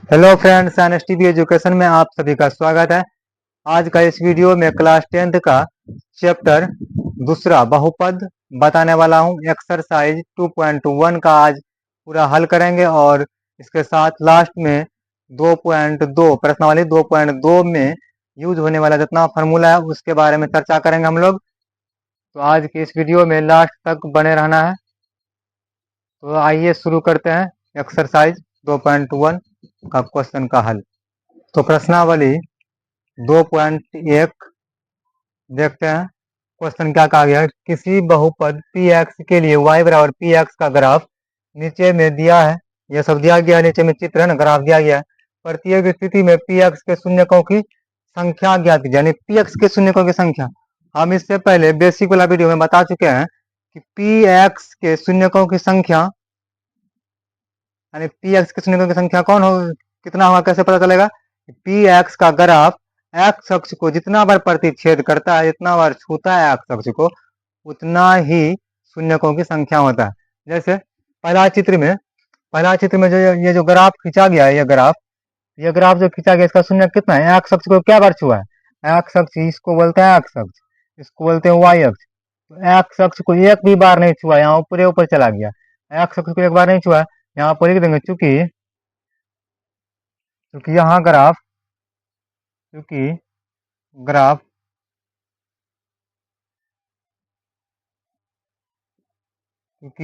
Hello friends, एनएसटीबी education में आप सभी का स्वागत है। आज का इस वीडियो में क्लास 10th का चैप्टर दूसरा बहुपद बताने वाला हूं। एक्सरसाइज 2.1 का आज पूरा हल करेंगे और इसके साथ लास्ट में 2.2 प्रश्नावली 2.2 में यूज होने वाला जितना फार्मूला है उसके बारे में चर्चा करेंगे हम लोग। तो आज की इस वीडियो में लास्ट तक बने रहना है। तो आइए शुरू करते हैं एक्सरसाइज 2.1 का क्वेश्चन का हल। तो प्रश्नावली 2.1 देखते हैं। क्वेश्चन क्या कहा गया है, किसी बहुपद पी एक्स के लिए y बराबर पी एक्स का ग्राफ नीचे में दिया है। यह सब दिया गया है, नीचे में चित्र है ना, ग्राफ दिया गया है। प्रत्येक स्थिति में पी एक्स के शून्यकों की संख्या ज्ञात कीजिए, यानी पी एक्स के शून्यकों की संख्या। हम इससे पहले बेसिक वाला वीडियो में बता चुके हैं कि पी एक्स के शून्यकों की संख्या, यानी पी एक्स के शून्यकों की संख्या कौन हो, कितना होगा, कैसे पता चलेगा। पी एक्स का ग्राफ एक्स अक्ष को जितना बार प्रतिच्छेद करता है, जितना बार छूता है एक्स अक्ष को, उतना ही शून्यकों की संख्या होता है। जैसे पहला चित्र में जो ये जो ग्राफ खींचा गया है, ये ग्राफ जो खींचा गया, इसका शून्य कितना है, एक्स अक्ष को क्या बार छुआ है, एक्स अक्ष, इसको बोलते हैं एक्स अक्ष, इसको बोलते हैं वाई अक्ष। तो एक्स अक्ष को एक भी बार नहीं छुआ, यहाँ ऊपर ऊपर चला गया। एक्स अक्ष को एक बार नहीं छुआ, यहाँ पर लिख देंगे चूंकि चूंकि यहाँ ग्राफ क्योंकि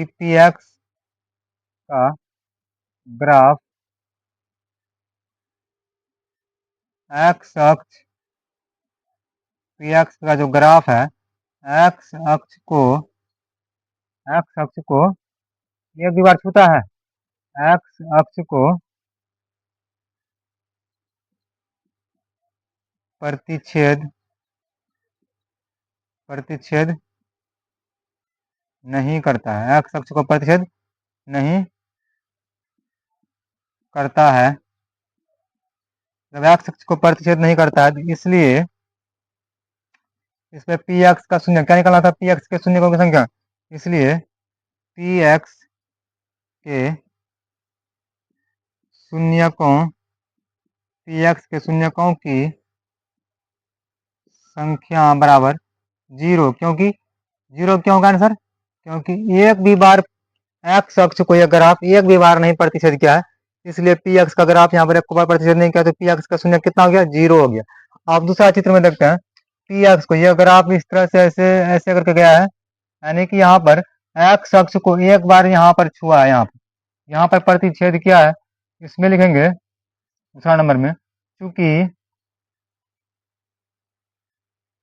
पी एक्स का ग्राफ एक्स अक्ष, पी एक्स का जो ग्राफ है एक्स अक्ष को एक्स अक्ष को एक भी बार छूता है, एक्स अक्ष को प्रतिच्छेद प्रतिच्छेद नहीं करता है, एक्स अक्ष को प्रतिच्छेद नहीं करता है। जब एक्स अक्ष को प्रतिच्छेद नहीं करता है तो इसलिए इसमें पी एक्स का शून्य क्या निकालना था, पी एक्स के शून्यकों की संख्या। इसलिए पी एक्स के शून्यकों पी एक्स के शून्यकों की संख्या बराबर 0। क्योंकि 0 क्यों होगा आंसर, क्योंकि एक भी बार एक्स अक्ष को यह ग्राफ एक भी बार नहीं प्रतिच्छेद किया है, इसलिए पी एक्स का ग्राफ यहाँ पर एक बार प्रतिच्छेद नहीं किया, तो पी एक्स का शून्य कितना हो गया, 0 हो गया। आप दूसरा चित्र में देखते हैं, पी एक्स को यह ग्राफ इस तरह से ऐसे ऐसे करके गया है, यानी कि यहाँ पर एक्स अक्ष को एक बार यहाँ पर छुआ है, यहाँ पर प्रतिच्छेद किया है। इसमें लिखेंगे दूसरा नंबर में, क्योंकि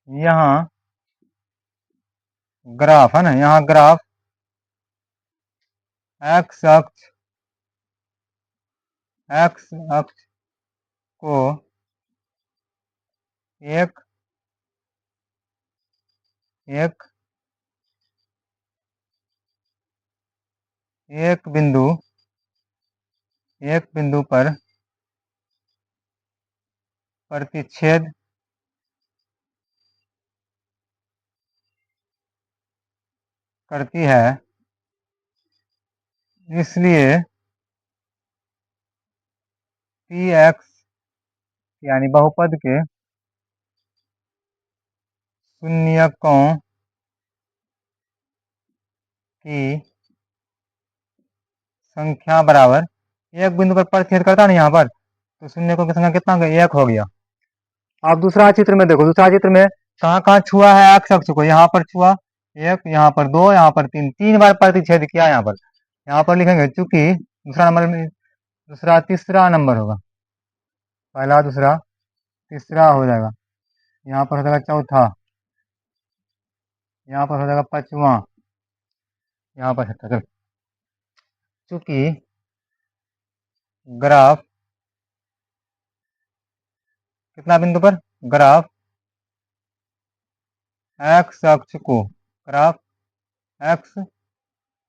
यहाँ ग्राफ है ना, यहाँ ग्राफ एक्स अक्ष को एक एक एक बिंदु पर प्रतिच्छेद करती है, इसलिए पी एक्स यानी बहुपद के शून्यकों की संख्या बराबर, एक बिंदु पर प्रतिच्छेद करता नहीं यहाँ पर, तो शून्यकों की संख्या कितना हो गया, 1 हो गया। आप दूसरा चित्र में देखो, दूसरा चित्र में कहाँ कहाँ छुआ है एक्स अक्ष को, यहाँ पर छुआ 1, यहाँ पर 2, यहाँ पर 3, 3 बार प्रतिच्छेद किया। यहाँ पर लिखेंगे, चूंकि दूसरा नंबर में तीसरा नंबर होगा, पहला दूसरा तीसरा हो जाएगा, यहाँ पर हो जाएगा चौथा, यहाँ पर हो जाएगा पांचवा, यहाँ पर छठा। चलो, चूंकि ग्राफ कितना बिंदु पर, ग्राफ एक्स अक्ष को ग्राफ एक्स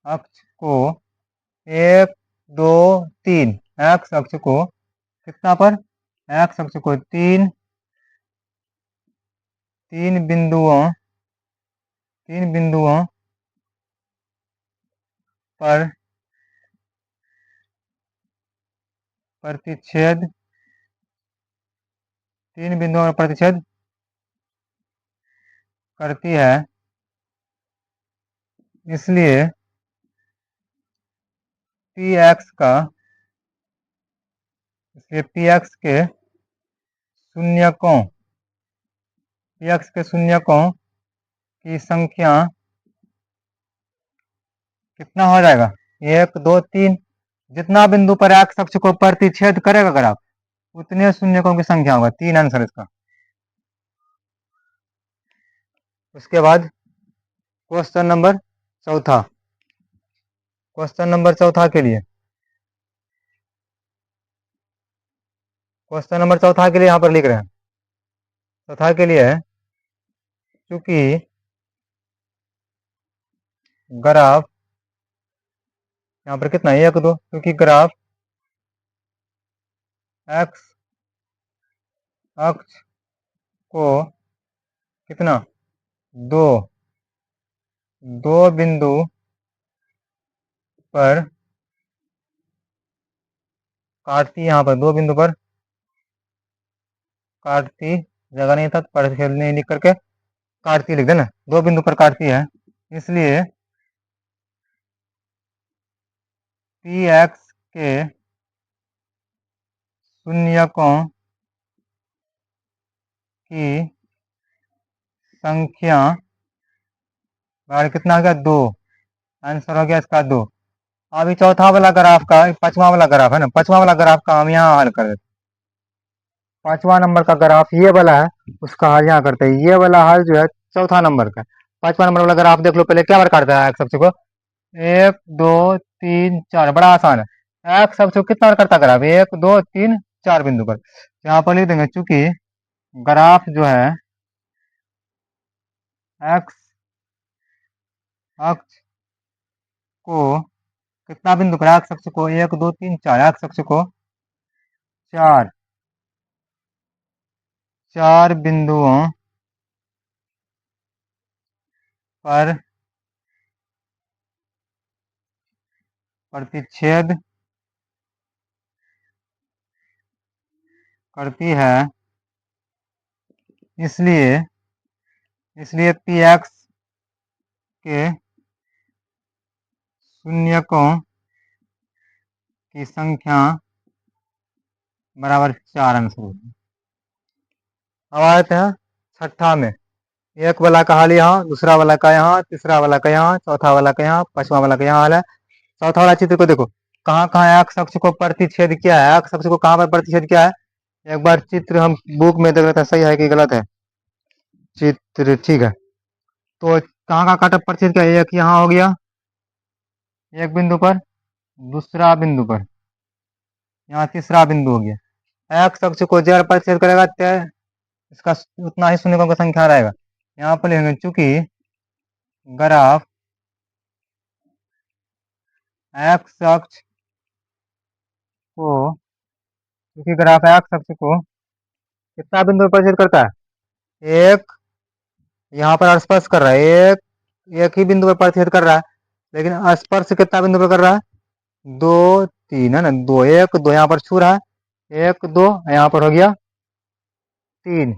अक्ष को 1 2 3 एक्स अक्ष को कितना पर, एक्स अक्ष को तीन बिंदुओं पर प्रतिच्छेद, 3 बिंदुओं पर प्रतिच्छेद करती है, इसलिए पी एक्स के शून्यकों की संख्या कितना हो जाएगा, 1 2 3। जितना बिंदु पर एक्स अक्ष को प्रतिच्छेद करेगा ग्राफ, उतने शून्यकों की संख्या होगा। 3 आंसर इसका। उसके बाद क्वेश्चन नंबर चौथा के लिए यहाँ पर लिख रहे हैं। चौथा के लिए है, चूंकि ग्राफ यहाँ पर कितना है 1 2, क्योंकि ग्राफ एक्स अक्ष को कितना दो बिंदु पर काटती, यहाँ पर 2 बिंदु पर काटती, जगह नहीं था पर नहीं लिख करके काटती लिख देना, 2 बिंदु पर काटती है, इसलिए पी एक्स के शून्यकों की संख्या बराबर कितना हो गया, 2। आंसर हो गया इसका 2। अभी चौथा वाला ग्राफ का, पांचवा वाला ग्राफ है ना, पांचवा वाला ग्राफ का हम यहाँ हल कर देते। पांचवा नंबर का ग्राफ ये वाला है, उसका हल यहाँ करते हैं। ये वाला हल जो है चौथा नंबर का। पांचवा नंबर वाला ग्राफ देख लो पहले, क्या बार काटता है एक्स अक्ष को, 1 2 3 4। बड़ा आसान है। एक्स अक्ष को कितना बार करता है ग्राफ, 1 2 3 4 बिंदु पर। यहाँ पर लिख देंगे, चूंकि ग्राफ जो है एक्स अक्ष को कितना बिंदु पर, एक्स अक्ष को 1 2 3 4, एक्स अक्ष को 4 बिंदुओं पर प्रतिच्छेद करती है, इसलिए पी एक्स के शून्यकों की संख्या बराबर 4 आंसर होगी। अब आते हैं छठा में। एक वाला का हाल यहाँ, दूसरा वाला का यहाँ, तीसरा वाला का यहाँ, चौथा वाला का यहाँ, पांचवा वाला का यहाँ हाल है। चौथा वाला चित्र को देखो, कहाँ कहाँ एक्स अक्ष को प्रतिच्छेद किया है, एक्स अक्ष को कहाँ पर प्रतिच्छेद किया है। एक बार चित्र हम बुक में देख लेते हैं, सही है कि गलत है चित्र, ठीक है। तो कहाँ कहाँ काटा प्रतिच्छेद किया, एक यहाँ हो गया एक बिंदु पर, दूसरा बिंदु पर, यहाँ तीसरा बिंदु हो गया। एक्स अक्ष को जड़ प्रतिच्छेद करेगा तो इसका उतना ही शून्यकों की संख्या रहेगा। यहाँ पर लिखेंगे, चूंकि ग्राफ एक्स अक्ष को कितना बिंदु पर प्रतिच्छेद करता है, एक यहाँ पर स्पर्श कर रहा है, एक ही बिंदु पर प्रतिच्छेद कर रहा है, लेकिन स्पर्श कितना बिंदु पर कर रहा है, 2 3 है ना, 2 1 2 यहाँ पर छू रहा है, 1 2 यहाँ पर हो गया 3,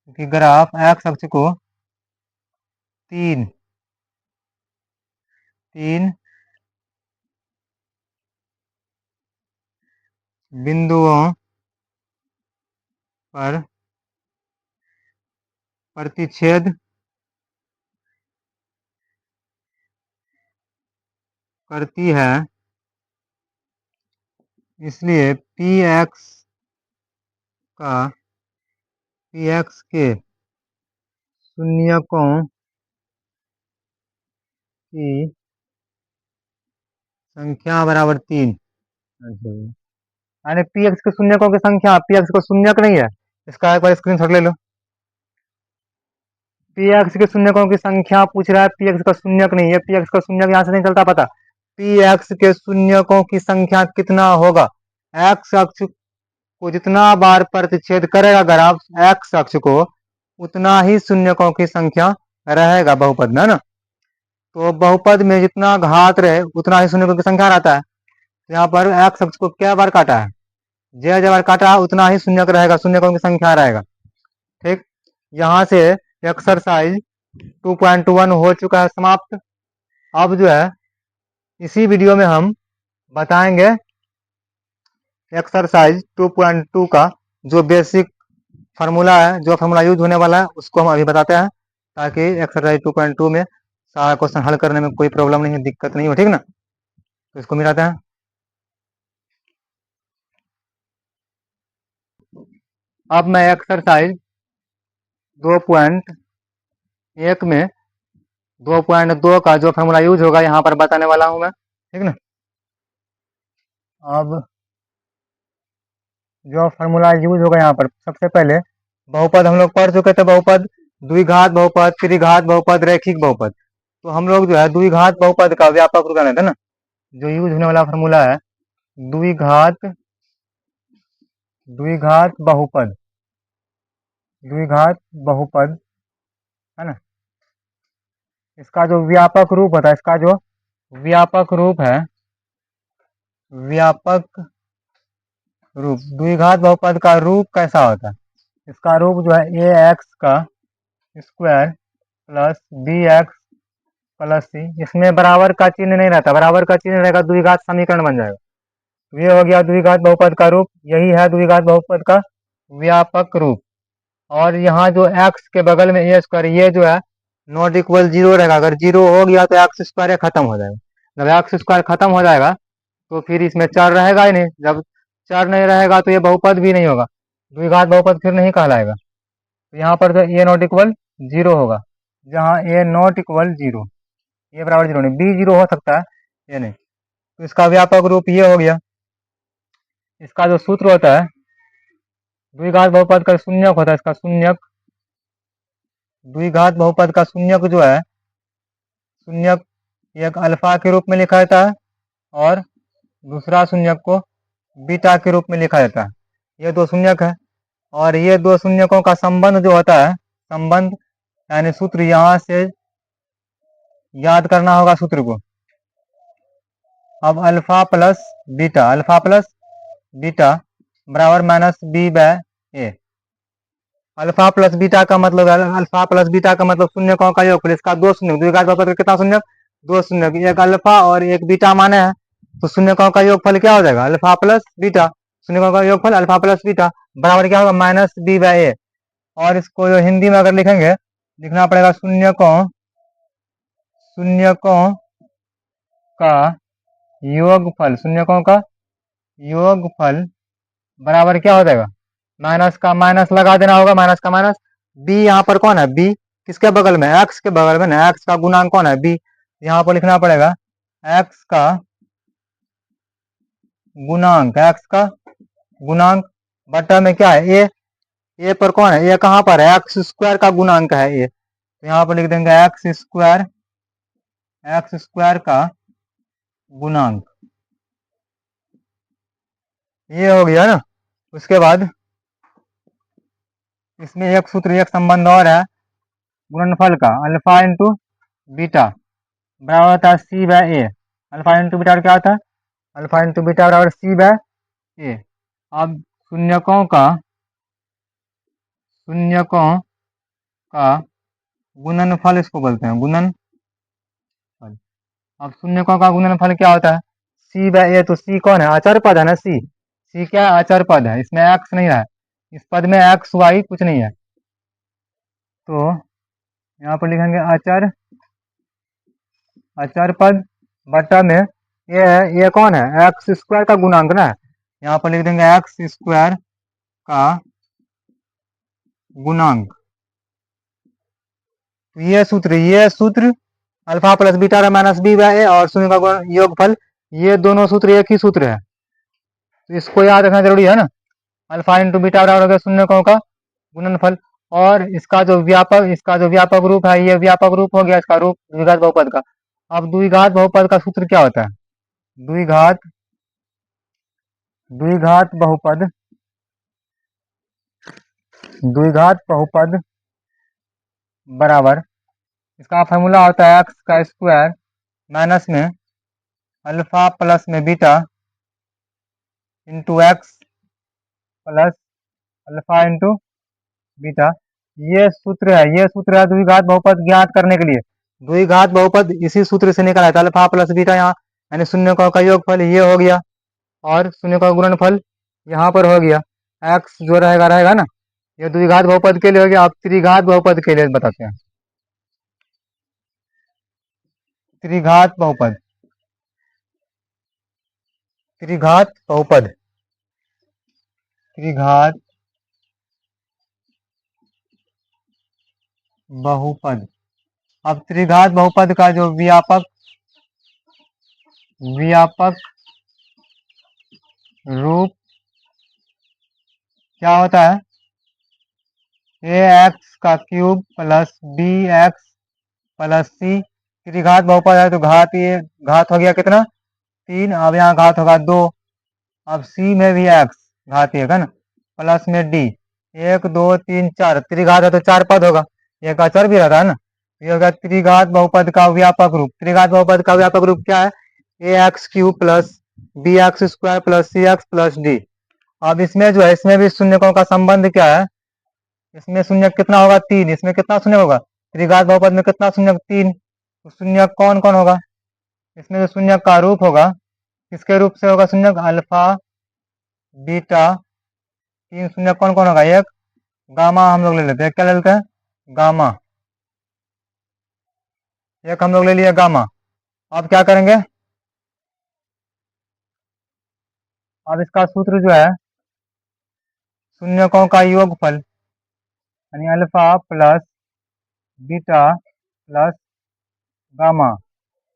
क्योंकि ग्राफ एक्स अक्ष को 3 बिंदुओं पर प्रतिच्छेद करती है, इसलिए पी एक्स के शून्यकों की संख्या बराबर 3। यानी पी एक्स के शून्यकों की संख्या, पी एक्स को शून्यक नहीं है, इसका एक बार स्क्रीनशॉट ले लो। पी एक्स के शून्यकों की संख्या पूछ रहा है, पी एक्स का शून्यक नहीं है, पी एक्स का शून्यक यहाँ से नहीं चलता पता। पी एक्स के शून्यकों की संख्या कितना होगा, एक्स अक्ष को जितना बार प्रतिच्छेद करेगा ग्राफ एक्स अक्ष को, उतना ही शून्यकों की संख्या रहेगा बहुपद में, है ना। तो बहुपद में जितना घात रहे उतना ही शून्यकों की संख्या रहता है। तो यहाँ पर एक्स अक्ष को क्या बार काटा है, जय बार काटा उतना ही शून्यक रहेगा, शून्यकों की संख्या रहेगा। ठीक, यहाँ से एक्सरसाइज 2.1 हो चुका है समाप्त। अब जो है इसी वीडियो में हम बताएंगे एक्सरसाइज 2.2 का जो बेसिक फार्मूला है, जो फार्मूला यूज होने वाला है उसको हम अभी बताते हैं, ताकि एक्सरसाइज 2.2 में सारा क्वेश्चन हल करने में कोई प्रॉब्लम नहीं, दिक्कत नहीं हो। ठीक ना, तो इसको मिलाते हैं। अब मैं एक्सरसाइज 2.1 में 2.2 का जो फार्मूला यूज होगा यहाँ पर बताने वाला हूँ मैं। ठीक ना, अब जो फार्मूला यूज होगा यहाँ पर, सबसे पहले बहुपद हम लोग पढ़ चुके थे, बहुपद द्विघात बहुपद, त्रिघात बहुपद, रैखिक बहुपद। तो हम लोग जो है द्विघात बहुपद का व्यापक रूप जाने थे ना, जो यूज होने वाला फार्मूला है द्विघात द्विघात बहुपद, द्विघात बहुपद है ना। इसका जो व्यापक रूप होता है, इसका जो व्यापक रूप है, व्यापक रूप द्विघात बहुपद का रूप कैसा होता है, इसका रूप जो है ए एक्स का square plus b x plus c, इसमें बराबर का चिन्ह नहीं रहता, बराबर का चिन्ह रहेगा द्विघात समीकरण बन जाएगा। तो ये हो गया द्विघात बहुपद का रूप, यही है द्विघात बहुपद का व्यापक रूप। और यहाँ जो x के बगल में ए स्क्वायर, ये जो है नॉट इक्वल जीरो रहेगा, अगर जीरो हो गया तो एक्स स्क्वायर खत्म हो जाएगा। जब एक्स स्क्वायर खत्म हो जाएगा तो फिर इसमें चर रहेगा ही नहीं, जब चर नहीं रहेगा तो ये बहुपद भी नहीं होगा, द्विघात बहुपद फिर नहीं कहलाएगा। तो यहाँ पर जो ए नॉट इक्वल जीरो होगा, जहाँ ए नॉट इक्वल जीरो, ये बराबर जीरो नहीं, बी जीरो हो सकता है, ये नहीं। तो इसका व्यापक रूप ये हो गया। इसका जो सूत्र होता है द्विघात बहुपद का शून्यक होता है, इसका शून्यक, द्विघात बहुपद का शून्यक जो है, शून्यक एक अल्फा के रूप में लिखा जाता है और दूसरा शून्यक को बीटा के रूप में लिखा जाता है। ये दो शून्यक है और ये दो शून्यकों का संबंध जो होता है, संबंध यानी सूत्र, यहाँ से याद करना होगा सूत्र को। अब alpha plus beta, alpha plus beta बराबर minus b by A. Alpha plus beta का मतलब है, अल्फा प्लस बीटा का मतलब शून्यकों का योगफल, इसका दो शून्य, द्विघात बहुपद का कितना शून्य, दो शून्य, एक अल्फा और एक बीटा माने हैं, तो शून्यकों का योगफल क्या हो जाएगा, अल्फा प्लस बीटा, शून्यकों का योगफल अल्फा प्लस बीटा बराबर क्या होगा, माइनस बी बाय ए। और इसको जो हिंदी में अगर लिखेंगे, लिखना पड़ेगा शून्यकों का योगफल, शून्यकों का योगफल बराबर क्या हो जाएगा, माइनस का माइनस लगा देना होगा, माइनस का माइनस। बी यहाँ पर कौन है, बी किसके बगल में, एक्स के बगल में ना, एक्स का गुणांक कौन है, बी। यहाँ पर लिखना पड़ेगा एक्स का गुणांक, एक्स का गुणांक बटा में क्या है, ए पर कौन है, ए कहाँ पर है, एक्स स्क्वायर का गुणांक है ए, तो यहाँ पर लिख देंगे एक्स स्क्वायर का गुणांक, ये हो गया ना। उसके बाद इसमें एक सूत्र, एक संबंध और है गुणनफल का, अल्फा इंटू बीटा बराबर होता है सी बाय ए। अल्फा इंटू बीटा क्या होता है, अल्फा इंटू बीटा बराबर सी बाय ए। अब शून्यकों का गुणनफल इसको बोलते हैं, गुणनफल। अब शून्यकों का गुणनफल क्या होता है, सी बाय ए, तो सी कौन है, अचर पद है ना, सी क्या है, अचर पद है, इसमें एक्स नहीं है, इस पद में एक्स वाई कुछ नहीं है, तो यहाँ पर लिखेंगे अचर पद बटा में ये है, ये कौन है, एक्स स्क्वायर का गुणांक ना, यहाँ पर लिख देंगे एक्स स्क्वायर का गुणांक। ये सूत्र alpha plus beta minus b by a और शून्य का योगफल, ये दोनों सूत्र एक ही सूत्र है, तो इसको याद रखना जरूरी है ना। अल्फा इंटू बीटा बराबर हो गया शून्यकों का गुणनफल, और इसका जो व्यापक रूप है, ये व्यापक रूप हो गया इसका रूप द्विघात बहुपद का। अब द्विघात बहुपद का सूत्र क्या होता है, द्विघात बहुपद बराबर, इसका फॉर्मूला होता है एक्स का स्क्वायर माइनस में अल्फा प्लस में beta into x plus alpha into beta. ये सूत्र है द्विघात बहुपद ज्ञात करने के लिए। द्विघात बहुपद इसी सूत्र से निकला था, अल्फा प्लस बीटा यहाँ, यानी शून्यकों का योगफल ये हो गया और शून्य का गुणनफल यहाँ पर हो गया। एक्स जो रहेगा रहेगा ना, ये द्विघात बहुपद के लिए हो गया। अब त्रिघात बहुपद के लिए बताते हैं। त्रिघात बहुपद, त्रिघात बहुपद, त्रिघात बहुपद। अब त्रिघात बहुपद का जो व्यापक व्यापक रूप क्या होता है, ए एक्स का cube plus b x plus c. त्रिघात बहुपद है तो घात, ये घात हो गया कितना, 3। अब यहाँ घात होगा 2। अब सी में भी एक्स घात एक है ना, प्लस में डी, 1 2 3 4। त्रिघात है तो 4 पद होगा, एक अचर भी रहता है ना। ये होगा त्रिघात बहुपद का व्यापक रूप। त्रिघात बहुपद का व्यापक रूप क्या है, a x cube plus b x square plus c x plus d. अब इसमें जो है, इसमें भी शून्यकों का संबंध क्या है, इसमें शून्य कितना होगा, 3। इसमें कितना शून्य होगा, त्रिघात बहुपद में कितना शून्य, 3। तो शून्य कौन कौन होगा, इसमें जो शून्य का रूप होगा, किसके रूप से होगा शून्य, अल्फा बीटा। 3 शून्य कौन कौन होगा, एक गामा हम लोग ले लेते हैं, क्या ले लेते हैं, गामा। एक हम लोग ले लिया गामा। अब क्या करेंगे, अब इसका सूत्र जो है, शून्यकों का योगफल यानी alpha plus beta plus gamma.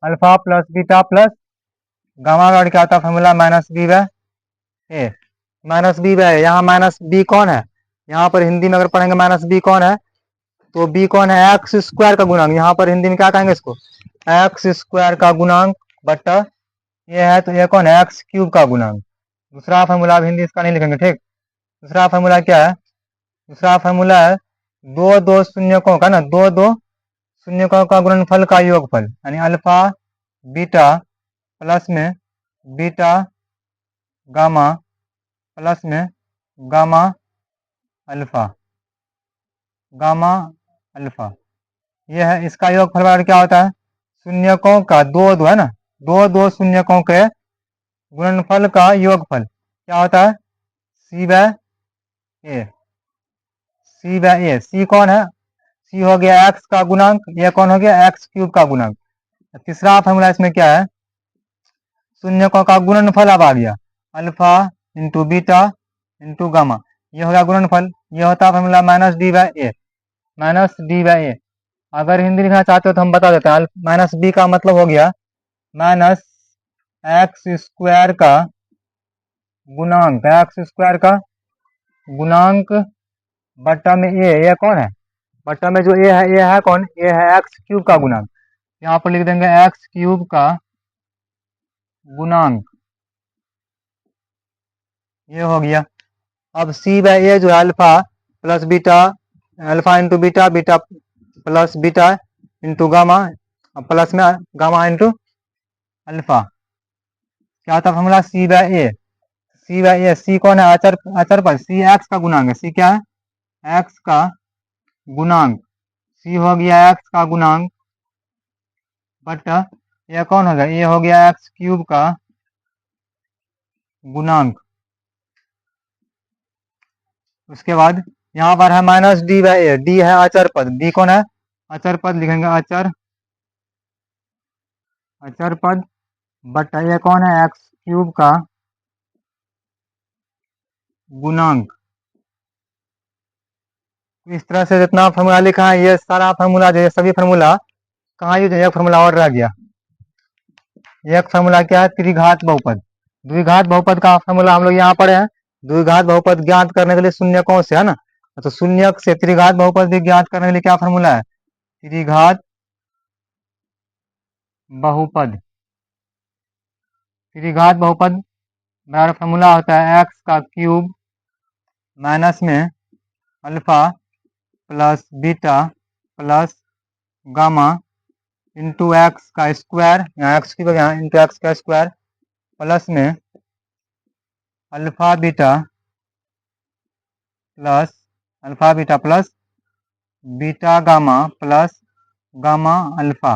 Alpha plus beta plus gamma का क्या होता है formula, minus b by A. Minus b bye, यहाँ माइनस बी कौन है, यहाँ पर हिंदी में अगर पढ़ेंगे माइनस बी कौन है, तो बी कौन है, एक्स स्क्वायर का गुणांक। यहाँ पर हिंदी में क्या कहेंगे इसको, एक्स स्क्वायर का गुणांक बटा ये है तो ये कौन है, एक्स क्यूब का गुणांक। दूसरा फॉर्मूला अब हिंदी इसका नहीं लिखेंगे, ठीक। दूसरा फॉर्मूला क्या है, दूसरा फॉर्मूला है दो दो शून्यकों का ना, दो दो शून्यकों का गुणनफल का योगफल, यानी अल्फा बीटा प्लस में बीटा गामा प्लस में गामा अल्फा, गामा अल्फा। यह है इसका योगफल बराबर क्या होता है, शून्यकों का दो दो है ना, दो दो शून्यकों के गुणनफल का योगफल क्या होता है, सी बाय ए। सी बाय ए, सी कौन है, सी हो गया एक्स का गुणांक, ये कौन हो गया, एक्स क्यूब का गुणांक। तीसरा फॉर्मूला इसमें क्या है, शून्यकों का गुणनफल अब आ गया, alpha into beta into gamma, ये हो गया गुणनफल। ये होता है फॉर्मूला माइनस डी बाय ए, माइनस डी बाय ए। अगर हिंदी लिखना चाहते हो तो हम बता देते हैं, माइनस बी का मतलब हो गया माइनस एक्स स्क्वायर का गुणांक, एक्स स्क्वायर का गुणांक बट्टा में ए कौन है, बट्टा में जो ए है कौन, ए है एक्स क्यूब का गुणांक। यहाँ पर लिख देंगे एक्स क्यूब का गुणांक, ये हो गया। अब सी बाय ए जो है alpha plus beta, alpha into beta, beta plus beta into gamma, plus में गामा इंटू अल्फा, क्या होता है फॉर्मूला, सी बाय ए। सी बाय ए, सी कौन है, अचर, अचर पर, सी एक्स का गुणांक है, सी क्या है, एक्स का गुणांक। सी हो गया एक्स का गुणांक बट ये कौन हो गया, ये हो गया एक्स क्यूब का गुणांक। उसके बाद यहाँ पर है माइनस डी बाय ए, डी है अचर पद, डी कौन है, अचर पद लिखेंगे, अचर, अचर पद बट ये कौन है, एक्स क्यूब का गुणांक। इस तरह से जितना फॉर्मूला लिखा है, ये सारा फॉर्मूला जो है, सभी फॉर्मूला कहाँ यूज है, एक फॉर्मूला और रह गया। एक फॉर्मूला क्या है, त्रिघात बहुपद। द्विघात बहुपद का फॉर्मूला हम लोग यहाँ पढ़े हैं। द्विघात बहुपद ज्ञात करने के लिए शून्य कौन से है ना, तो शून्य से त्रिघात बहुपद भी ज्ञात करने के लिए क्या फॉर्मूला है, त्रिघात बहुपद। त्रिघात बहुपद बराबर फॉर्मूला होता है एक्स का क्यूब माइनस में alpha plus beta plus gamma into x का स्क्वायर, यहाँ एक्स की वजह इंटू एक्स का स्क्वायर प्लस में alpha beta plus beta gamma plus gamma alpha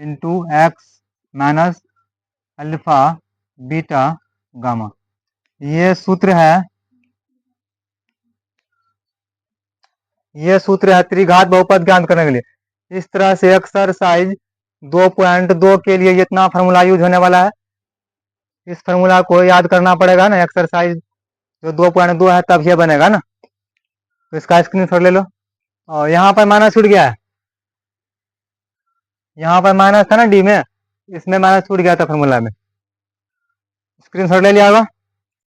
into x minus alpha beta gamma. ये सूत्र है त्रिघात बहुपद ज्ञात करने के लिए। इस तरह से एक्सरसाइज 2.2 के लिए इतना फार्मूला यूज होने वाला है। इस फार्मूला को याद करना पड़ेगा ना। एक्सरसाइज जो 2.2 है तब ये बनेगा ना। तो इसका स्क्रीनशॉट ले लो। और यहाँ पर माइनस छूट गया है, यहाँ पर माइनस था ना डी में, इसमें माइनस छूट गया था फार्मूला में। स्क्रीनशॉट ले लिया होगा।